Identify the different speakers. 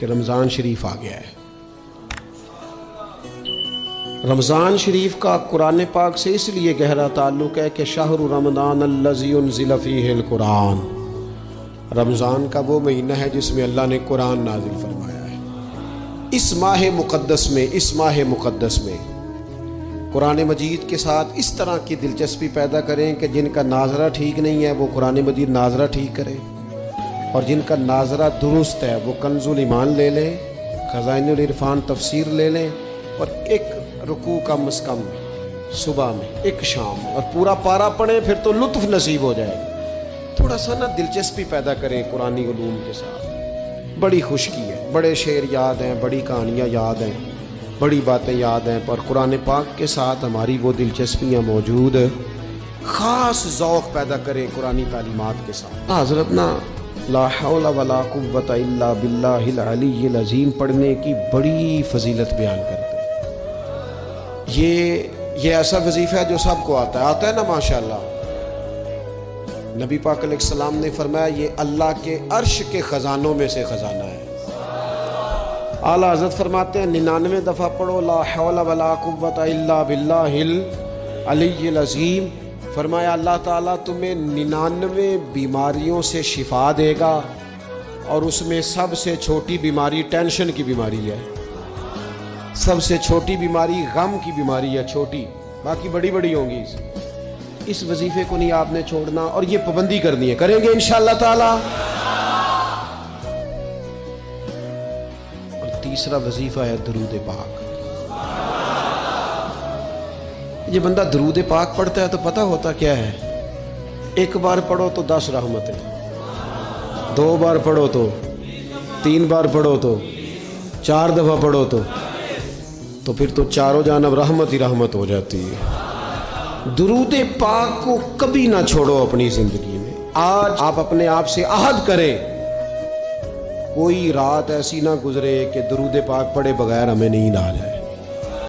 Speaker 1: کہ رمضان شریف آ گیا ہے۔ رمضان شریف کا قرآن پاک سے اس لیے گہرا تعلق ہے کہ شہر رمضان الذی انزل فیہ القرآن، رمضان کا وہ مہینہ ہے جس میں اللہ نے قرآن نازل فرمایا ہے۔ اس ماہ مقدس میں قرآن مجید کے ساتھ اس طرح کی دلچسپی پیدا کریں کہ جن کا ناظرہ ٹھیک نہیں ہے وہ قرآن مجید ناظرہ ٹھیک کرے، اور جن کا ناظرہ درست ہے وہ کنز الایمان لے لیں، خزائن العرفان تفسیر لے لیں، اور ایک رکوع کم از کم صبح میں، ایک شام، اور پورا پارا پڑھیں، پھر تو لطف نصیب ہو جائے گا۔ تھوڑا سا دلچسپی پیدا کریں قرآنی علوم کے ساتھ۔ بڑی خشکی ہے، بڑے شعر یاد ہیں، بڑی کہانیاں یاد ہیں، بڑی باتیں یاد ہیں، پر قرآن پاک کے ساتھ ہماری وہ دلچسپیاں موجود، خاص ذوق پیدا کریں قرآنی تعلیمات کے ساتھ۔ حضرت نا لا حول ولا قوت الا باللہ العلی العظیم پڑھنے کی بڑی فضیلت بیان کرتے ہیں۔ یہ ایسا وظیفہ ہے جو سب کو آتا ہے نا ماشاءاللہ۔ نبی پاک علیہ السلام نے فرمایا یہ اللہ کے عرش کے خزانوں میں سے خزانہ ہے۔ اعلیٰ حضرت فرماتے ہیں 99 دفعہ پڑھو لا حول ولا قوت الا باللہ العلی العظیم، فرمایا اللہ تعالیٰ تمہیں 99 بیماریوں سے شفا دے گا، اور اس میں سب سے چھوٹی بیماری ٹینشن کی بیماری ہے، سب سے چھوٹی بیماری غم کی بیماری ہے، چھوٹی، باقی بڑی بڑی ہوں گی۔ اس وظیفے کو نہیں آپ نے چھوڑنا، اور یہ پابندی کرنی ہے، کریں گے انشاءاللہ تعالی۔ اور تیسرا وظیفہ ہے درود پاک۔ یہ بندہ درود پاک پڑھتا ہے تو پتہ ہوتا کیا ہے، ایک بار پڑھو تو 10 رحمتیں، 2 بار پڑھو تو 3 بار پڑھو تو 4 دفعہ پڑھو تو پھر تو چاروں جانب رحمت ہی رحمت ہو جاتی ہے۔ درود پاک کو کبھی نہ چھوڑو اپنی زندگی میں۔ آج آپ اپنے آپ سے عہد کریں، کوئی رات ایسی نہ گزرے کہ درود پاک پڑھے بغیر ہمیں نیند آ جائے۔